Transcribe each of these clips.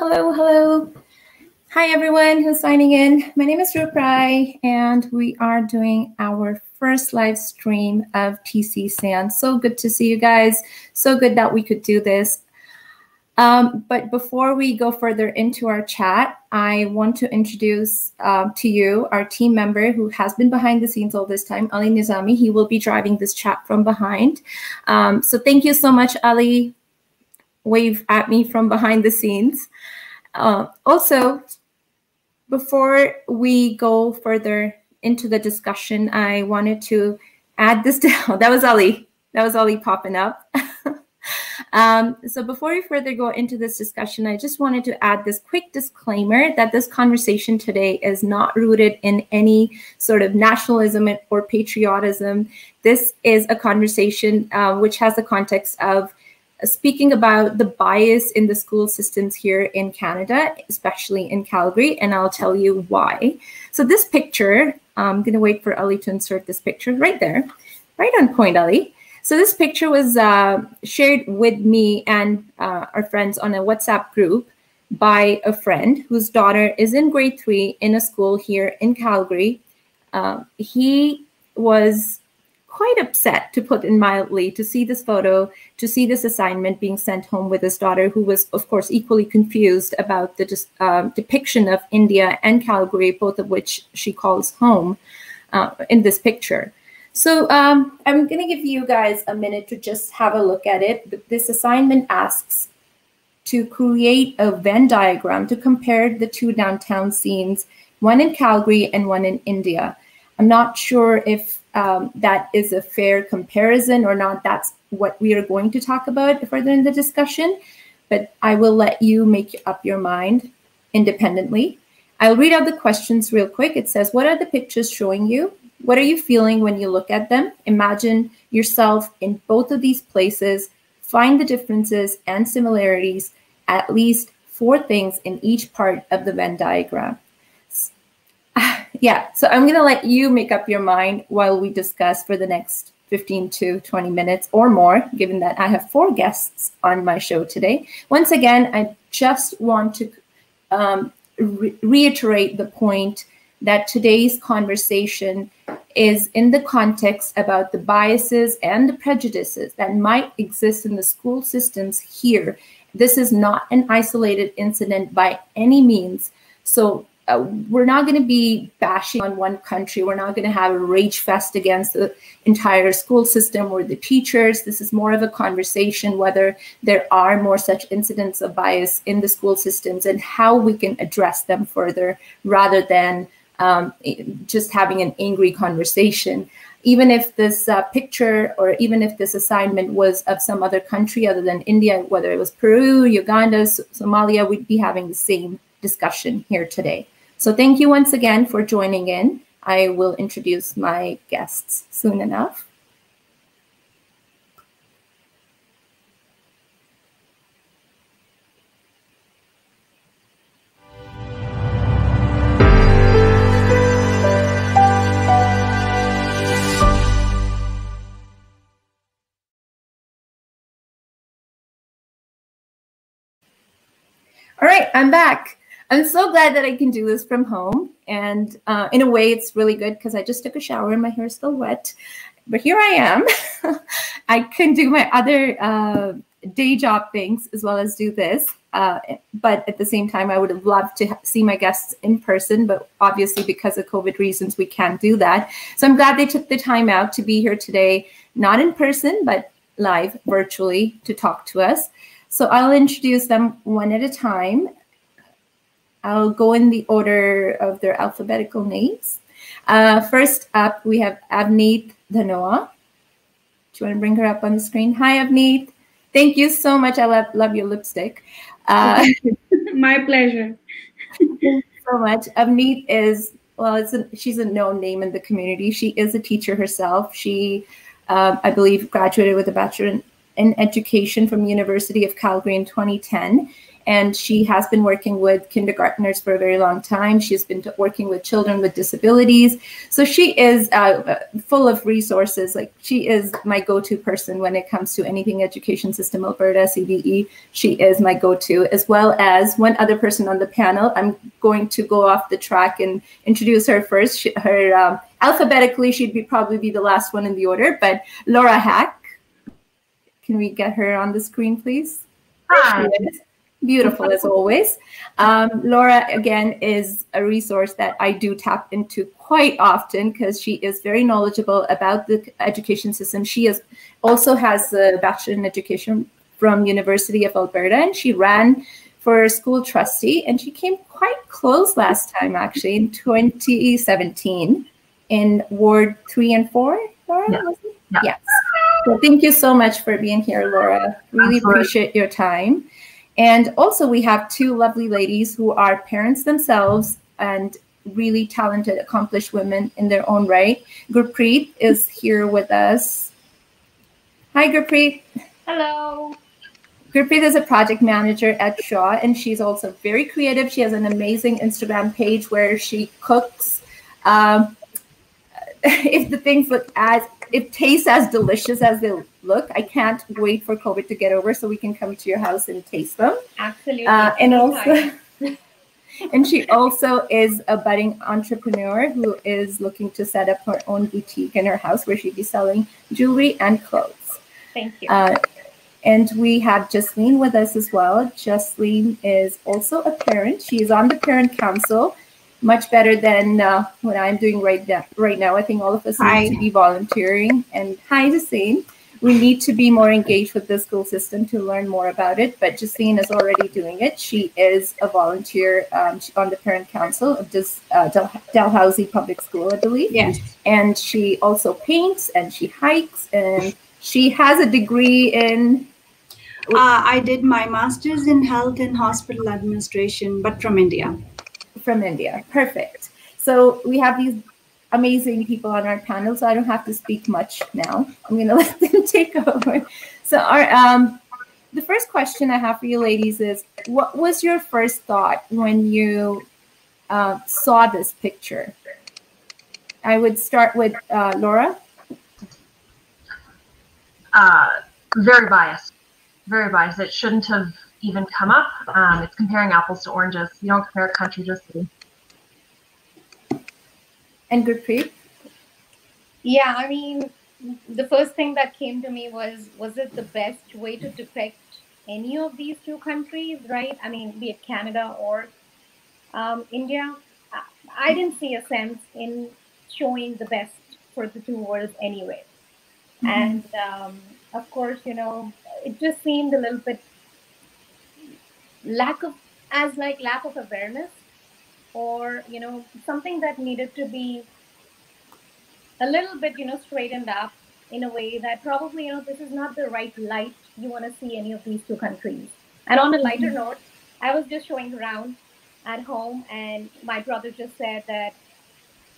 Hello, hello. Hi, everyone who's signing in. My name is Roop Rai, and we are doing our first live stream of TC Sand. So good to see you guys. So good that we could do this. But before we go further into our chat, I want to introduce to you our team member who has been behind the scenes all this time, Ali Nizami. He will be driving this chat from behind. So thank you so much, Ali. Wave at me from behind the scenes. Also, before we go further into the discussion, I wanted to add this down. That was Ali. That was Ali popping up. So before we further go into this discussion, I just wanted to add this quick disclaimer that this conversation today is not rooted in any sort of nationalism or patriotism. This is a conversation which has the context of speaking about the bias in the school systems here in Canada, especially in Calgary, and I'll tell you why. So this picture, I'm going to wait for Ali to insert this picture right there, right on point, Ali. So this picture was shared with me and our friends on a WhatsApp group by a friend whose daughter is in grade 3 in a school here in Calgary. He was quite upset, to put it mildly, to see this photo, to see this assignment being sent home with his daughter, who was, of course, equally confused about the depiction of India and Calgary, both of which she calls home in this picture. So I'm going to give you guys a minute to just have a look at it. This assignment asks to create a Venn diagram to compare the two downtown scenes, one in Calgary and one in India. I'm not sure if that is a fair comparison or not. That's what we are going to talk about further in the discussion, but I will let you make up your mind independently. I'll read out the questions real quick. It says, what are the pictures showing you? What are you feeling when you look at them? Imagine yourself in both of these places. Find the differences and similarities, at least 4 things in each part of the Venn diagram. Yeah, so I'm going to let you make up your mind while we discuss for the next 15 to 20 minutes or more, given that I have 4 guests on my show today. Once again, I just want to reiterate the point that today's conversation is in the context about the biases and the prejudices that might exist in the school systems here. This is not an isolated incident by any means. So we're not going to be bashing on one country. We're not going to have a rage fest against the entire school system or the teachers. This is more of a conversation whether there are more such incidents of bias in the school systems and how we can address them further rather than just having an angry conversation. Even if this picture or even if this assignment was of some other country other than India, whether it was Peru, Uganda, Somalia, we'd be having the same discussion here today. So thank you once again for joining in. I will introduce my guests soon enough. All right, I'm back. I'm so glad that I can do this from home. And in a way, it's really good because I just took a shower and my hair is still wet. But here I am. I can do my other day job things as well as do this. But at the same time, I would have loved to see my guests in person. But obviously, because of COVID reasons, we can't do that. So I'm glad they took the time out to be here today, not in person, but live virtually to talk to us. So I'll introduce them one at a time. I'll go in the order of their alphabetical names. First up, we have Avneet Dhanoa. Do you want to bring her up on the screen? Hi, Avneet. Thank you so much. I love your lipstick. My pleasure. Thank you so much. Avneet is, well, she's a known name in the community. She is a teacher herself. She, I believe, graduated with a bachelor in Education from University of Calgary in 2010. and she has been working with kindergartners for a very long time. She's been working with children with disabilities. So she is full of resources. Like, she is my go-to person when it comes to anything Education System Alberta, CBE. She is my go-to, as well as one other person on the panel. I'm going to go off the track and introduce her first. Her alphabetically, she'd probably be the last one in the order, but Laura Hack. Can we get her on the screen, please? Hi. Beautiful as always. Laura, again, is a resource that I do tap into quite often because she is very knowledgeable about the education system. She also has a Bachelor in Education from University of Alberta, and she ran for school trustee, and she came quite close last time, actually, in 2017 in Ward 3 and 4, Laura? Yeah. Yes. So thank you so much for being here, Laura. Really appreciate your time. And also, we have two lovely ladies who are parents themselves and really talented, accomplished women in their own right. Gurpreet is here with us. Hi, Gurpreet. Hello. Gurpreet is a project manager at Shaw, and she's also very creative. She has an amazing Instagram page where she cooks. If the things taste as delicious as they look, I can't wait for COVID to get over so we can come to your house and taste them. Absolutely. And she also is a budding entrepreneur who is looking to set up her own boutique in her house where she'd be selling jewelry and clothes. Thank you. And we have Jaslin with us as well. Jaslin is also a parent. She's on the parent council. Much better than what I'm doing right now. I think all of us need to be volunteering. And hi, Jaslin. We need to be more engaged with the school system to learn more about it. But Jaslin is already doing it. She is a volunteer on the parent council of this Dalhousie Public School, I believe. Yes. And she also paints and she hikes, and she has a degree in... I did my master's in health and hospital administration, but from India. From India. Perfect. So we have these amazing people on our panel, so I don't have to speak much now. I'm going to let them take over. So the first question I have for you ladies is, what was your first thought when you saw this picture? I would start with Laura. Very biased. Very biased. It shouldn't have even come up. It's comparing apples to oranges. You don't compare a country to a city. And Gurpreet? Yeah, I mean, the first thing that came to me was it the best way to depict any of these two countries, right? I mean, be it Canada or India. I didn't see a sense in showing the best for the two worlds anyway. Mm-hmm. And of course, it just seemed a little bit lack of awareness, or something that needed to be a little bit straightened up in a way that probably this is not the right light you want to see any of these two countries. And on a lighter note, I was just showing around at home, and my brother just said that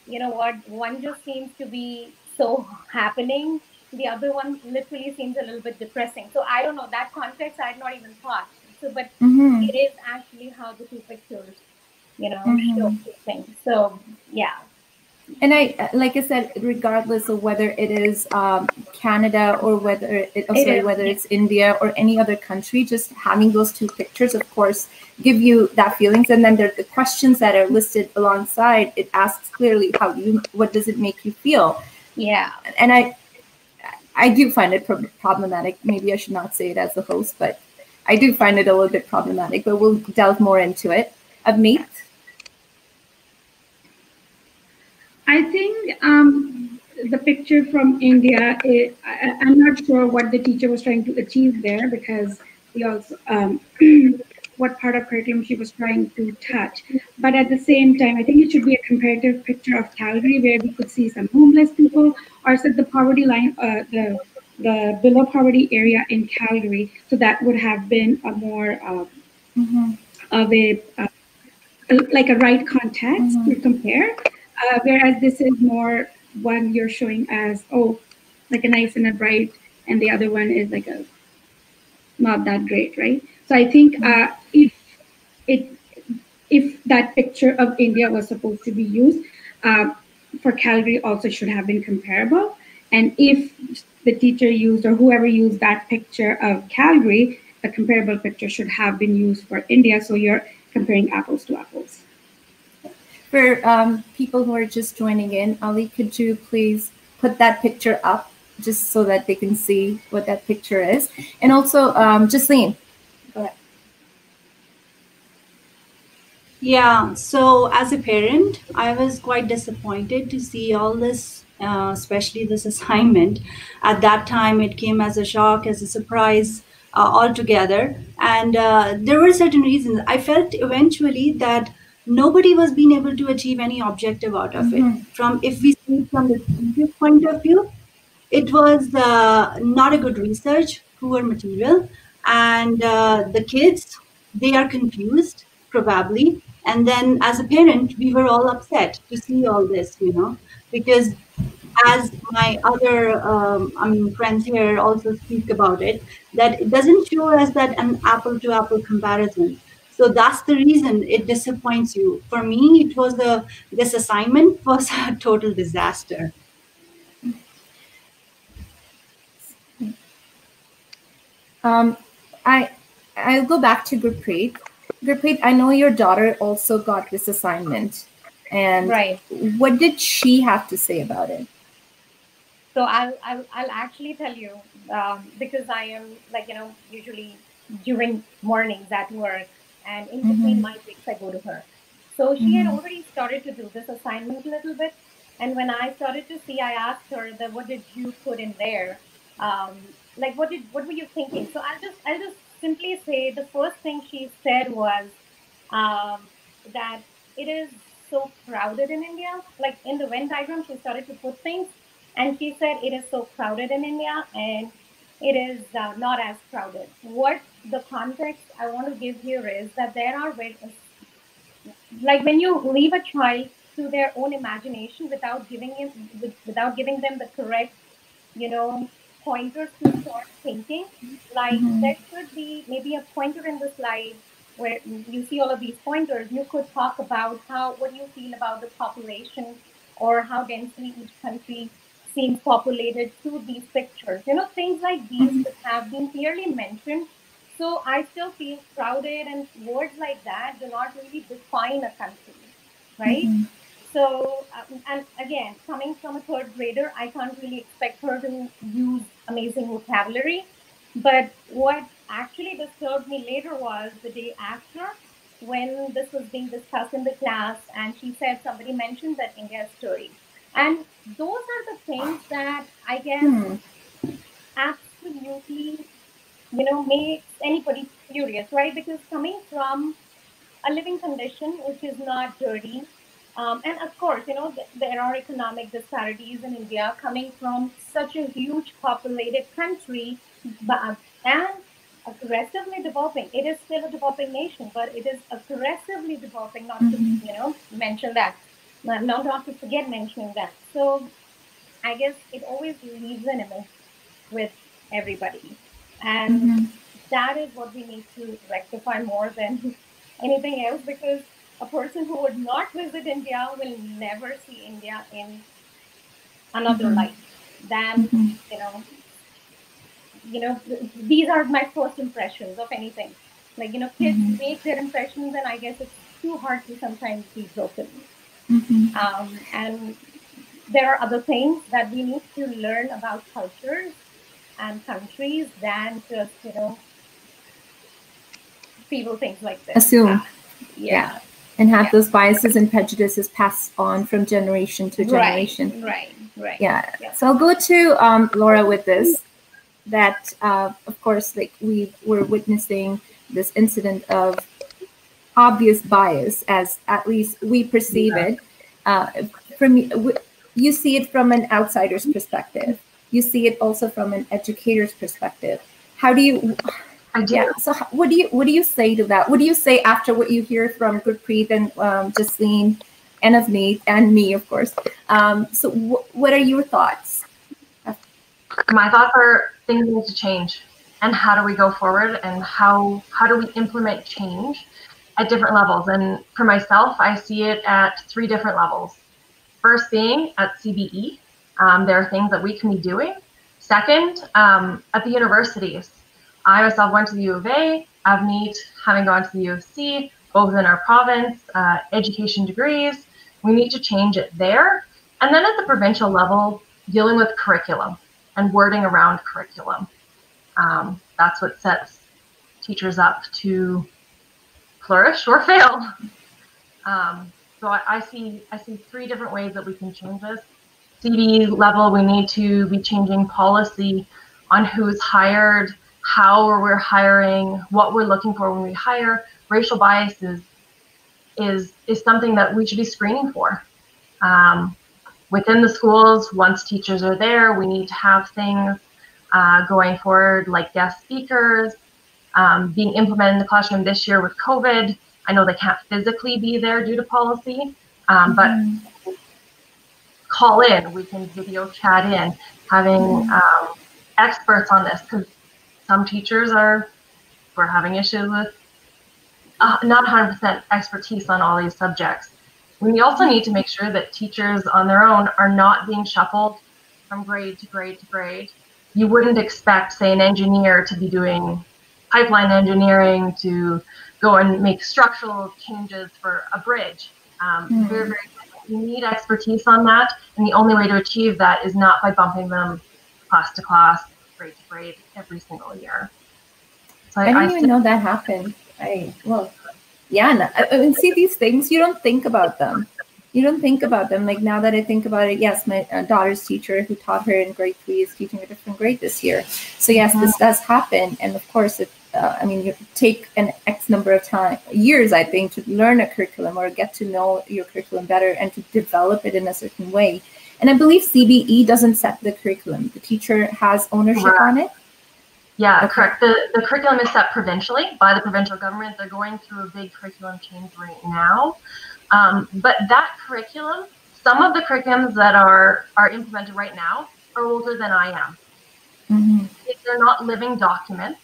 one just seems to be so happening, the other one literally seems a little bit depressing. So I don't know, that context I had not even thought. So, but it is actually how the two pictures, show things. So, yeah. And like I said, regardless of whether it is Canada or whether it's India or any other country, just having those two pictures, of course, give you that feelings. And then there are the questions that are listed alongside. It asks clearly, what does it make you feel? Yeah. And I do find it problematic. Maybe I should not say it as a host, but I do find it a little bit problematic, but we'll delve more into it. Avneet? I think the picture from India, I'm not sure what the teacher was trying to achieve there, because we also, what part of curriculum she was trying to touch. But at the same time, I think it should be a comparative picture of Calgary, where we could see some homeless people, or set the poverty line, the below poverty area in Calgary. So that would have been a more of a like a right context to compare. Whereas this is more one you're showing as, like a nice and a bright, and the other one is like a not that great, right? So I think if that picture of India was supposed to be used, for Calgary also should have been comparable. And if the teacher used or whoever used that picture of Calgary, the comparable picture should have been used for India. So you're comparing apples to apples. For people who are just joining in, Ali, could you please put that picture up just so that they can see what that picture is? And also, Jaslin, go ahead. Yeah, so as a parent, I was quite disappointed to see all this, especially this assignment. At that time, it came as a shock, as a surprise altogether. And there were certain reasons. I felt eventually that nobody was being able to achieve any objective out of it. From, if we see from the teacher's point of view, it was not a good research, poor material, and the kids, they are confused probably. And then as a parent, we were all upset to see all this, because as my other friends here also speak about it, that it doesn't show us that an apple to apple comparison. So that's the reason it disappoints you. For me, it was this assignment was a total disaster. I'll go back to Gurpreet. Gurpreet, I know your daughter also got this assignment, and right. What did she have to say about it? So I'll actually tell you, because I am usually during mornings at work, and in between my breaks I go to her. So she had already started to do this assignment a little bit, and when I started to see, I asked her that what did you put in there, what were you thinking? So I'll just simply say the first thing she said was that it is so crowded in India. Like in the Venn diagram, she started to put things, and she said it is so crowded in India, and it is not as crowded. What the context I want to give here is that there are like when you leave a child to their own imagination without giving them the correct, pointers to start thinking. Like there should be maybe a pointer in the slide where you see all of these pointers. You could talk about what you feel about the population or how densely each country seems populated through these pictures. Things like these that have been clearly mentioned. So I still feel crowded, and words like that do not really define a country, right? So, and again, coming from a third grader, I can't really expect her to use amazing vocabulary. But what actually disturbed me later was the day after, when this was being discussed in the class, and she said somebody mentioned that India's story. And those are the things that I guess absolutely, makes anybody curious, right? Because coming from a living condition which is not dirty, and of course, there are economic disparities in India coming from such a huge populated country, and aggressively developing. It is still a developing nation, but it is aggressively developing, not to, mention that, not to forget mentioning that. So I guess it always leaves an image with everybody. And that is what we need to rectify more than anything else, because a person who would not visit India will never see India in another light than, these are my first impressions of anything. Like, kids make their impressions, and I guess it's too hard to sometimes be broken. And there are other things that we need to learn about cultures and countries than just, feeble things like this. Assume. Yeah. And have those biases and prejudices passed on from generation to generation. Right. Yeah. So I'll go to Laura with this. That, of course, like we were witnessing this incident of obvious bias, as at least we perceive it. You see it from an outsider's perspective. You see it also from an educator's perspective. How do you? I do. Yeah. So what do you say to that? What do you say after what you hear from Gurpreet and Jaslin and Avneet and me, of course? So what are your thoughts? My thoughts are things need to change, and how do we go forward, and how do we implement change? at different levels. And for myself, I see it at 3 different levels. First being at CBE, there are things that we can be doing. Second, at the universities. I myself went to the U of A, Avneet having gone to the U of C, both in our province, education degrees. We need to change it there. And then at the provincial level, dealing with curriculum and wording around curriculum. That's what sets teachers up to flourish or fail. So I see 3 different ways that we can change this. CBE level, we need to be changing policy on who's hired, how we're hiring, what we're looking for when we hire. Racial bias is something that we should be screening for. Within the schools, once teachers are there, we need to have things going forward like guest speakers, being implemented in the classroom this year with COVID. I know they can't physically be there due to policy, but call in, we can video chat in, having experts on this, because some teachers we're having issues with not 100% expertise on all these subjects. We also need to make sure that teachers on their own are not being shuffled from grade to grade to grade. You wouldn't expect, say, an engineer to be doing pipeline engineering, to go and make structural changes for a bridge. Very, very, you need expertise on that, and the only way to achieve that is not by bumping them class to class, grade to grade, every single year. So I didn't even know that happened. I mean, see, these things, you don't think about them. You don't think about them. Like, now that I think about it, yes, my daughter's teacher who taught her in grade 3 is teaching a different grade this year. So yes, this does happen. And of course, I mean, you take an X number of years, I think, to learn a curriculum or get to know your curriculum better and to develop it in a certain way. And I believe CBE doesn't set the curriculum. The teacher has ownership on it. Yeah, okay. Correct. The curriculum is set provincially by the provincial government. They're going through a big curriculum change right now. But that curriculum, some of the curriculums that are implemented right now are older than I am. If they're not living documents,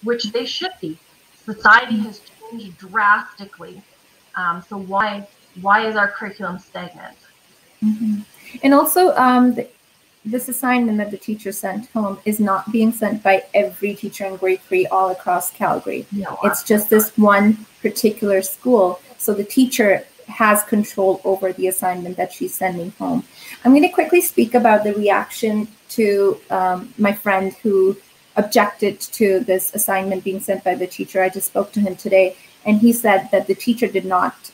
which they should be. Society has changed drastically. So why is our curriculum stagnant? And also, this assignment that the teacher sent home is not being sent by every teacher in grade 3 all across Calgary. No, it's just this one particular school. So the teacher has control over the assignment that she's sending home. I'm going to quickly speak about the reaction to my friend who objected to this assignment being sent by the teacher. I just spoke to him today, and he said that the teacher did not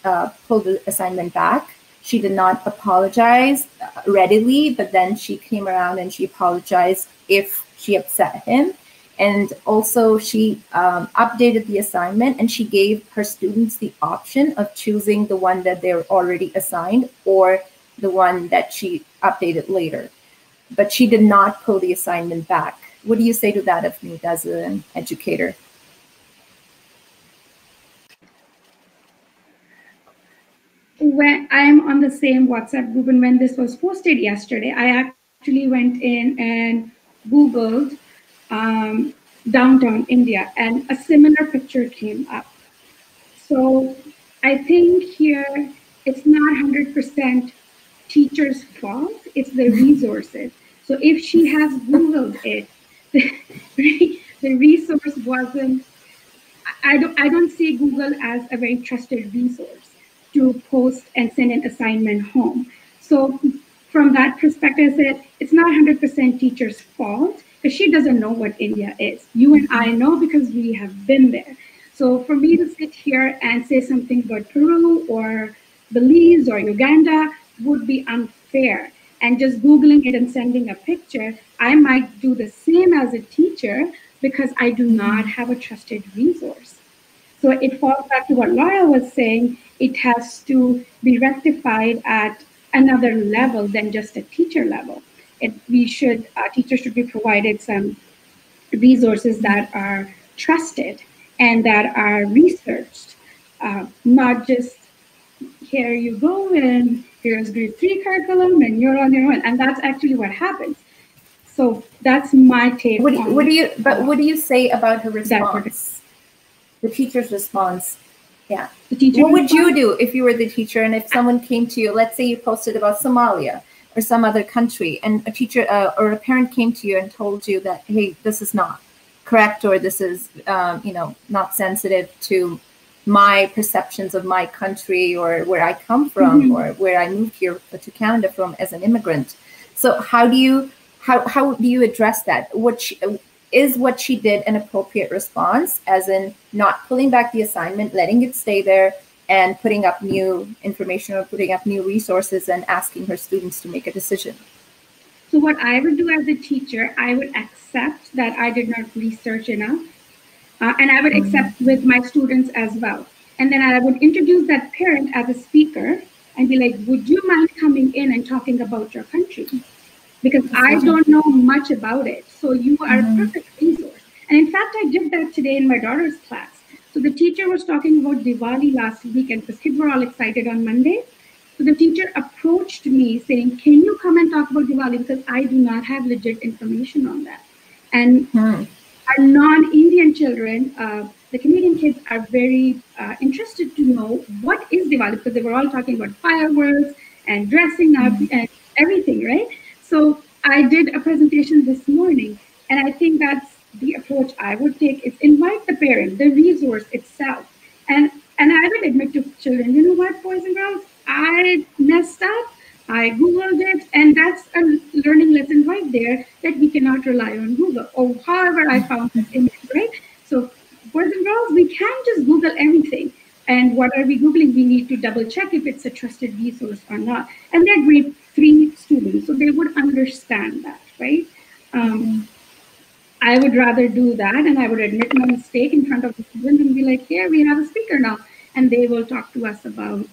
pull the assignment back. She did not apologize readily, but then she came around and she apologized if she upset him. And also she updated the assignment, and she gave her students the option of choosing the one that they're already assigned or the one that she updated later. But she did not pull the assignment back. What do you say to that, Avneet, as an educator? When I'm on the same WhatsApp group, and when this was posted yesterday, I actually went in and Googled downtown India, and a similar picture came up. So I think here it's not 100% teacher's fault, it's the resources. So if she has Googled it, the resource wasn't, I don't see Google as a very trusted resource to post and send an assignment home. So from that perspective, I said, it's not 100% teacher's fault, because she doesn't know what India is. You and I know because we have been there. So for me to sit here and say something about Peru or Belize or Uganda would be unfair. And just Googling it and sending a picture, I might do the same as a teacher because I do not have a trusted resource. So it falls back to what Laura was saying. It has to be rectified at another level than just a teacher level. Teachers should be provided some resources that are trusted and that are researched, not just here you go and here's grade 3 curriculum and you're on your own. And that's actually what happens. So that's my take. What do you say about her response? The teacher's response. Yeah. The teacher what would you do if you were the teacher, and if someone came to you, let's say you posted about Somalia or some other country, and a teacher or a parent came to you and told you that, hey, this is not correct, or this is not sensitive to my perceptions of my country or where I come from, or where I moved here to Canada from as an immigrant. So how do you address that? Is what she did an appropriate response, as in not pulling back the assignment, letting it stay there, and putting up new information or putting up new resources and asking her students to make a decision? So what I would do as a teacher, I would accept that I did not research enough, and I would accept with my students as well. And then I would introduce that parent as a speaker and be like, would you mind coming in and talking about your country? Because I don't know much about it. So you are a perfect resource. And in fact, I did that today in my daughter's class. So the teacher was talking about Diwali last weekend because kids were all excited on Monday. So the teacher approached me saying, can you come and talk about Diwali? Because I do not have legit information on that. And our non-Indian children, the Canadian kids are very interested to know what is Diwali, because they were all talking about fireworks and dressing up and everything, right? So I did a presentation this morning, and I think that's the approach I would take, is invite the parent, the resource itself. And I would admit to children, you know what, boys and girls, I messed up, I Googled it, and that's a learning lesson right there, that we cannot rely on Google, or however I found this image, right? So boys and girls, we can't just Google everything. And what are we Googling? We need to double check if it's a trusted resource or not. And they're grade 3 students, so they would understand that, right? I would rather do that, and I would admit my mistake in front of the student and be like, here, we have a speaker now. And they will talk to us about,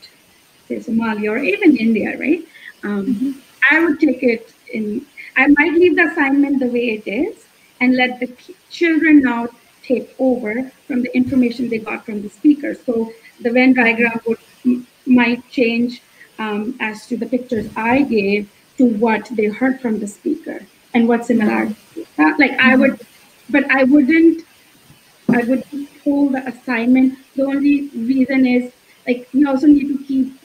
say, Somalia or even India, right? I would take it in, I might leave the assignment the way it is and let the children now take over from the information they got from the speaker. So the Venn diagram might change as to the pictures I gave to what they heard from the speaker and what similarities. Like I would, but I wouldn't pull the assignment. The only reason is, like, we also need to keep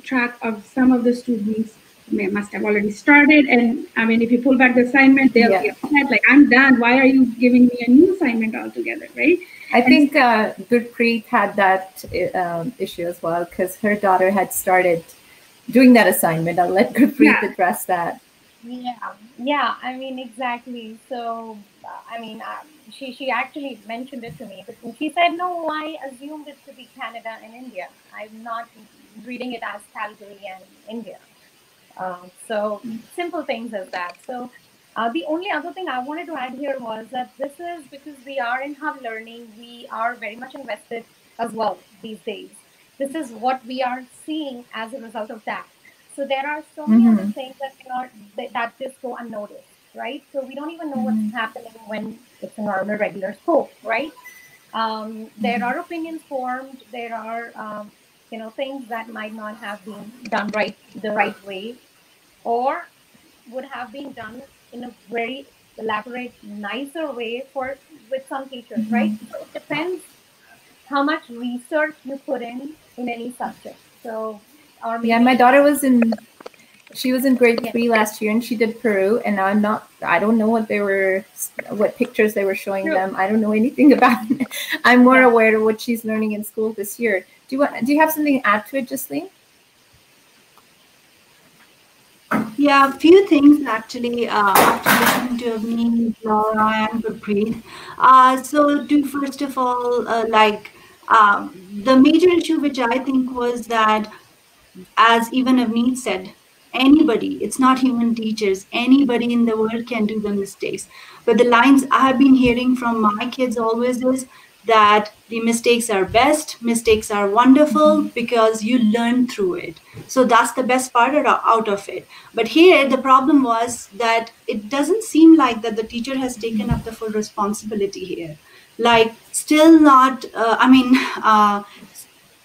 track of some of the students must have already started, and I mean, if you pull back the assignment, they'll be upset, like, I'm done, why are you giving me a new assignment altogether, right? I think Gurpreet had that issue as well, because her daughter had started doing that assignment. I'll let Gurpreet address that. Yeah, I mean, exactly. So I mean, she actually mentioned it to me, but she said, no, I assumed it to be Canada and India. I'm not reading it as Calgary and India. So simple things as that. So the only other thing I wanted to add here was that this is because we are in hub learning, we are very much invested as well these days. This is what we are seeing as a result of that. So there are so many other things that just go unnoticed, right? So we don't even know what's happening when it's a normal, regular school, right? There are opinions formed. There are things that might not have been done the right way, or would have been done in a very elaborate, nicer way with some teachers, right? So it depends how much research you put in any subject. So, or maybe my daughter was in grade 3 last year, and she did Peru, and I don't know what pictures they were showing them. I don't know anything about it. I'm more aware of what she's learning in school this year. Do you have something to add to it, Jaslin? Yeah, a few things actually after listening to Avneet, Laura, and Gurpreet. So, first of all, the major issue which I think was that, as even Avneet said, anybody, it's not human teachers, anybody in the world can do the mistakes. But the lines I have been hearing from my kids always is that the mistakes are best, mistakes are wonderful because you learn through it. So that's the best part out of it. But here the problem was that it doesn't seem like that the teacher has taken up the full responsibility here. Like, still not,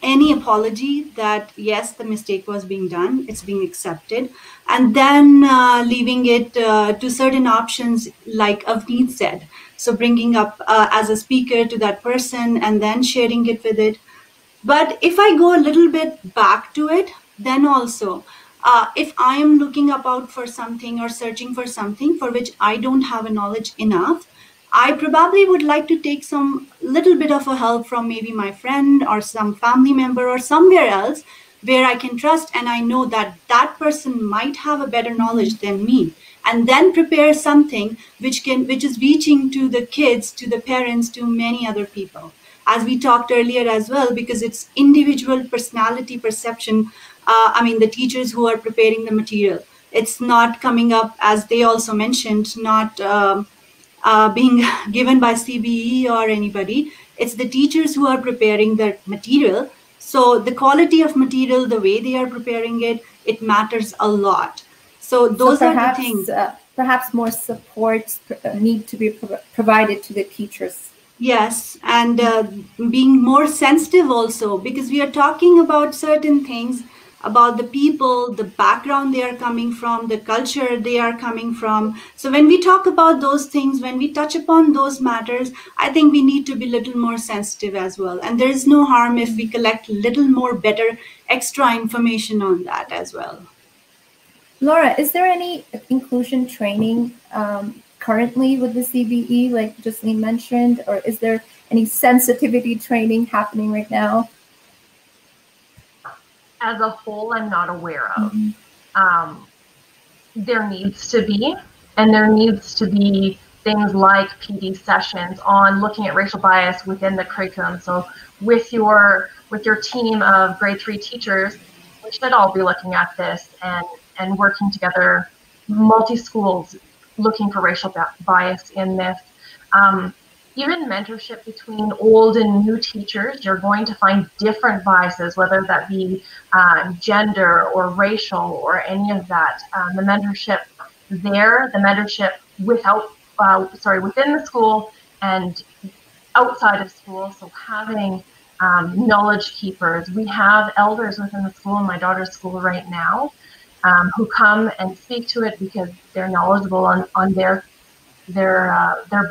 any apology that yes, the mistake was being done, it's being accepted, and then leaving it to certain options, like Avneet said. So bringing up as a speaker to that person and then sharing it with it. But if I go a little bit back to it, then also, if I am looking about for something or searching for something for which I don't have a knowledge enough, I probably would like to take some little bit of a help from maybe my friend or some family member or somewhere else where I can trust, and I know that that person might have a better knowledge than me, and then prepare something which is reaching to the kids, to the parents, to many other people, as we talked earlier as well, because it's individual personality perception. I mean, the teachers who are preparing the material, it's not coming up, as they also mentioned, not being given by CBE or anybody. It's the teachers who are preparing the material. So the quality of material, the way they are preparing it, it matters a lot. So those are the things. Perhaps more supports need to be provided to the teachers. Yes, and being more sensitive also, because we are talking about certain things, about the people, the background they are coming from, the culture they are coming from. So when we talk about those things, when we touch upon those matters, I think we need to be a little more sensitive as well. And there is no harm if we collect a little more better extra information on that as well. Laura, is there any inclusion training currently with the CBE, like Jaslin mentioned, or is there any sensitivity training happening right now? As a whole, I'm not aware of. There needs to be, and there needs to be things like PD sessions on looking at racial bias within the curriculum. So with your team of grade 3 teachers, we should all be looking at this and working together, multi-schools, looking for racial bias in this. Even mentorship between old and new teachers, you're going to find different biases, whether that be gender or racial or any of that. The mentorship there, the mentorship within the school and outside of school. So having knowledge keepers. We have elders within the school, in my daughter's school right now, who come and speak to it because they're knowledgeable on their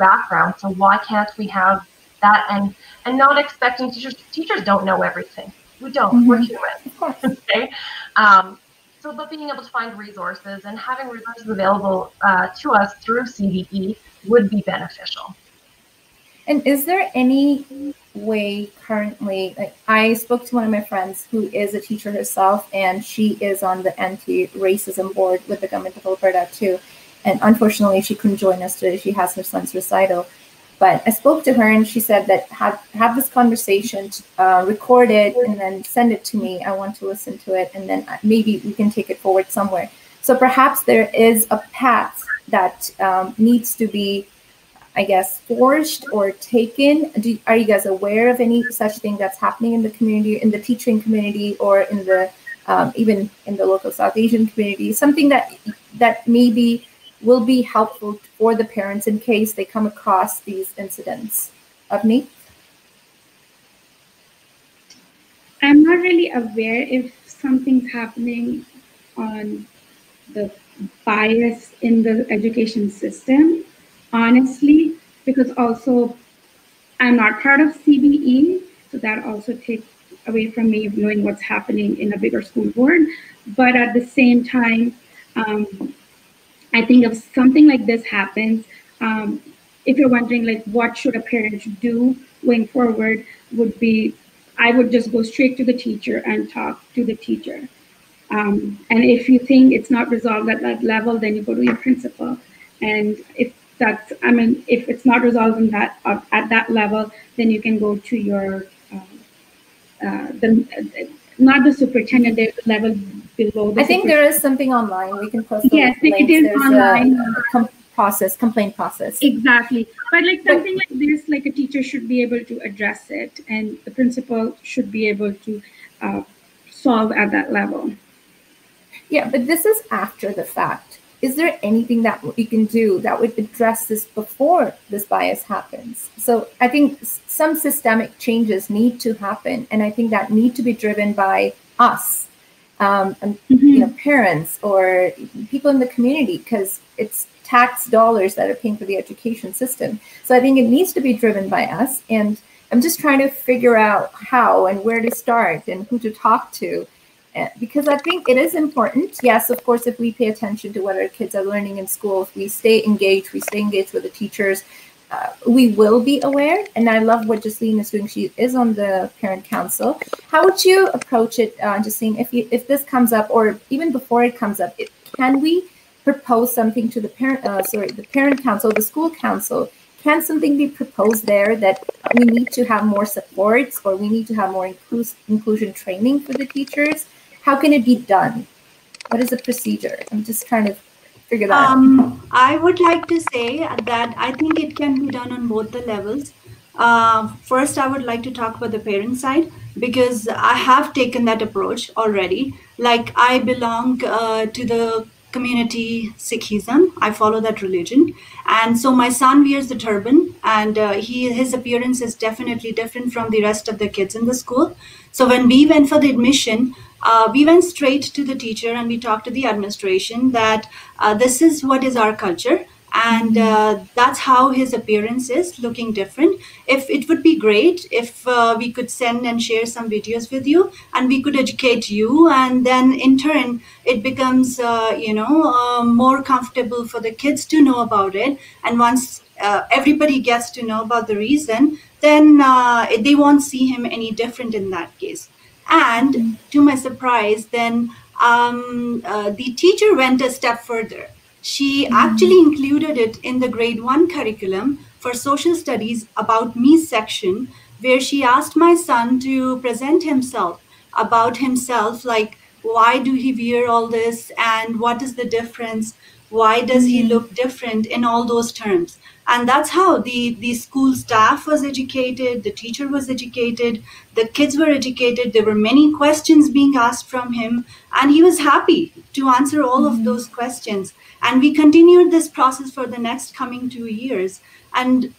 background. So why can't we have that, and not expecting teachers don't know everything. We don't. We're human. Okay. But being able to find resources and having resources available to us through CBE would be beneficial. And is there any way currently, like I spoke to one of my friends who is a teacher herself, and she is on the anti-racism board with the government of Alberta too. And unfortunately, she couldn't join us today. She has her son's recital. But I spoke to her and she said that have this conversation, record it, and then send it to me. I want to listen to it, and then maybe we can take it forward somewhere. So perhaps there is a path that needs to be, I guess, forged or taken. Are you guys aware of any such thing that's happening in the community, in the teaching community, or in the even in the local South Asian community? Something that maybe will be helpful for the parents in case they come across these incidents. Avneet? I'm not really aware if something's happening on the bias in the education system, honestly, because also I'm not part of CBE, so that also takes away from me knowing what's happening in a bigger school board. But at the same time, I think if something like this happens, if you're wondering like what should a parent do going forward, would be I would just go straight to the teacher and talk to the teacher. And if you think it's not resolved at that level, then you go to your principal. And if it's not resolved in that at that level, then you can go to your not the superintendent, the level below. I think there is something online. We can post. Yes, it is online. Complaint process. Exactly. But like something like this, like a teacher should be able to address it, and the principal should be able to solve at that level. Yeah, but this is after the fact. Is there anything that we can do that would address this before this bias happens? So I think some systemic changes need to happen, and I think that need to be driven by us, parents or people in the community, because it's tax dollars that are paying for the education system. So I think it needs to be driven by us, and I'm just trying to figure out how and where to start and who to talk to. Because I think it is important. Yes, of course, if we pay attention to what our kids are learning in school, if we stay engaged with the teachers, we will be aware. And I love what Jaslin is doing. She is on the parent council. How would you approach it, Jaslin, if this comes up, or even before it comes up, can we propose something to the parent council, the school council? Can something be proposed there that we need to have more supports, or we need to have more inclusion training for the teachers? How can it be done? What is the procedure? I'm just trying to figure that out. I would like to say that I think it can be done on both the levels. First, I would like to talk about the parent side, because I have taken that approach already. Like, I belong to the community Sikhism. I follow that religion. And so my son wears the turban, and his appearance is definitely different from the rest of the kids in the school. So when we went for the admission, we went straight to the teacher and we talked to the administration that this is what is our culture, and that's how his appearance is looking different. If it would be great if we could send and share some videos with you, and we could educate you, and then in turn it becomes more comfortable for the kids to know about it. And once everybody gets to know about the reason, then they won't see him any different in that case. And to my surprise, then the teacher went a step further. She actually included it in the grade 1 curriculum for social studies about me section, where she asked my son to present himself, about himself, like, why do he wear all this, and what is the difference? Why does he look different, in all those terms? And that's how the school staff was educated, the teacher was educated, the kids were educated. There were many questions being asked from him, and he was happy to answer all of those questions. And we continued this process for the next coming 2 years. And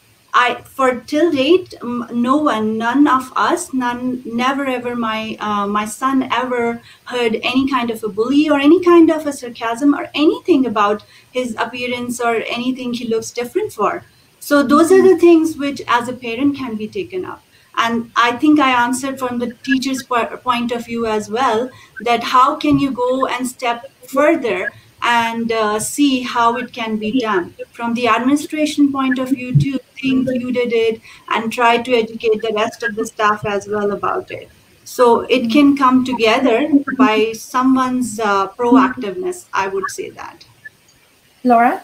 for till date, none of us, never ever my son ever heard any kind of a bully or any kind of a sarcasm or anything about his appearance or anything he looks different for. So those are the things which as a parent can be taken up. And I think I answered from the teacher's point of view as well, that how can you go and step further and see how it can be done. From the administration point of view too, they included it and tried to educate the rest of the staff as well about it. So it can come together by someone's proactiveness, I would say that. Laura?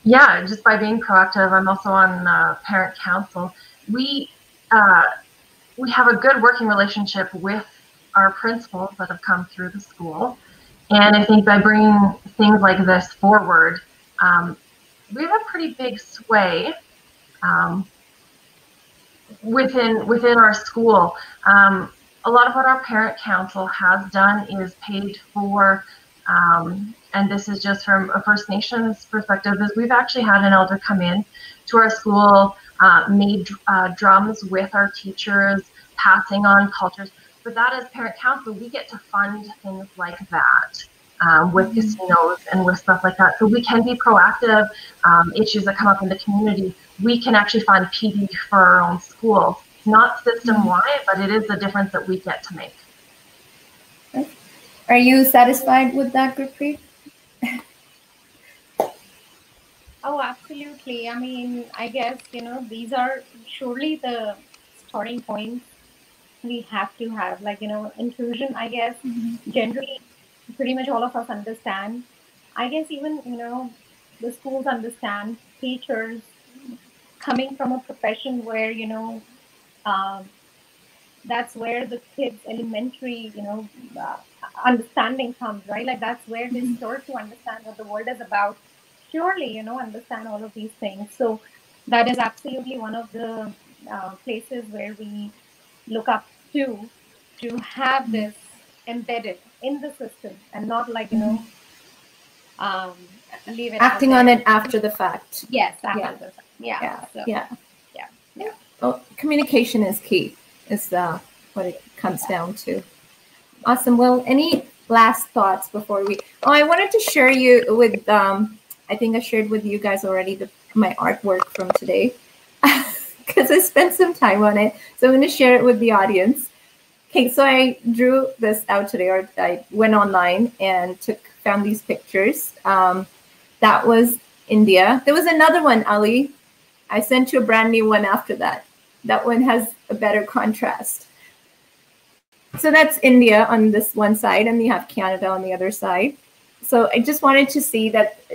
Yeah, just by being proactive. I'm also on parent council. We have a good working relationship with our principals that have come through the school. And I think by bringing things like this forward, we have a pretty big sway within our school. A lot of what our parent council has done is paid for, and this is just from a First Nations perspective, is we've actually had an elder come in to our school, made drums with our teachers, passing on cultures. But that as parent council, we get to fund things like that with casinos and with stuff like that. So we can be proactive. Issues that come up in the community, we can actually fund PD for our own schools. Not system-wide, but it is the difference that we get to make. Are you satisfied with that, Gurpreet? Oh, absolutely. I mean, I guess, these are surely the starting points we have to have, like, inclusion, I guess, generally, pretty much all of us understand. I guess even, the schools understand, teachers coming from a profession where, that's where the kids' elementary, understanding comes, right? Like, that's where they start to understand what the world is about. Surely, understand all of these things. So that is absolutely one of the places where we look up to have this embedded in the system and not like, leave it acting on it after the fact. Yes, after the fact. Yeah. Well, communication is key, is what it comes down to. Awesome. Well, any last thoughts before we... Oh, I wanted to share you with... I think I shared with you guys already my artwork from today. because I spent some time on it. So I'm going to share it with the audience. Okay, so I drew this out today, or I went online and found these pictures. That was India. There was another one, Ali. I sent you a brand new one after that. That one has a better contrast. So that's India on this one side, and you have Canada on the other side. So I just wanted to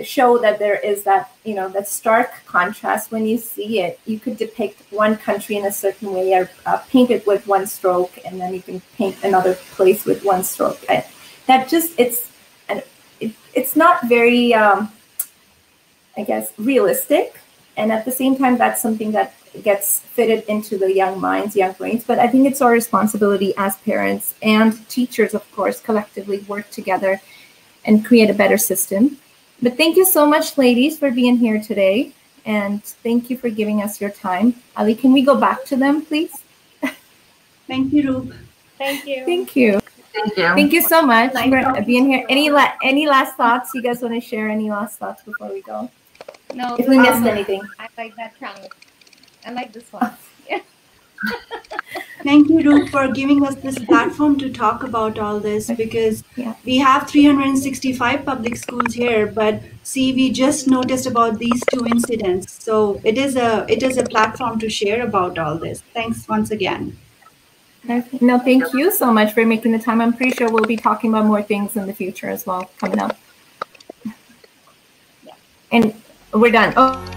show that there is that, that stark contrast. When you see it, you could depict one country in a certain way, or paint it with one stroke, and then you can paint another place with one stroke. It's not very, I guess, realistic. And at the same time, that's something that gets fitted into the young minds, young brains. But I think it's our responsibility as parents and teachers, of course, collectively work together and create a better system. But thank you so much, ladies, for being here today. And thank you for giving us your time. Ali, can we go back to them, please? Thank you, Roop. Thank you. Thank you. Thank you. Thank you so much for being here. Any last thoughts? You guys want to share any last thoughts before we go? No. If we missed anything. I like that challenge. I like this one. Yeah. Thank you, Roop, for giving us this platform to talk about all this, because we have 365 public schools here, but see, we just noticed about these two incidents. So it is a platform to share about all this. Thanks once again. No, thank you so much for making the time. I'm pretty sure we'll be talking about more things in the future as well coming up. And we're done. Oh.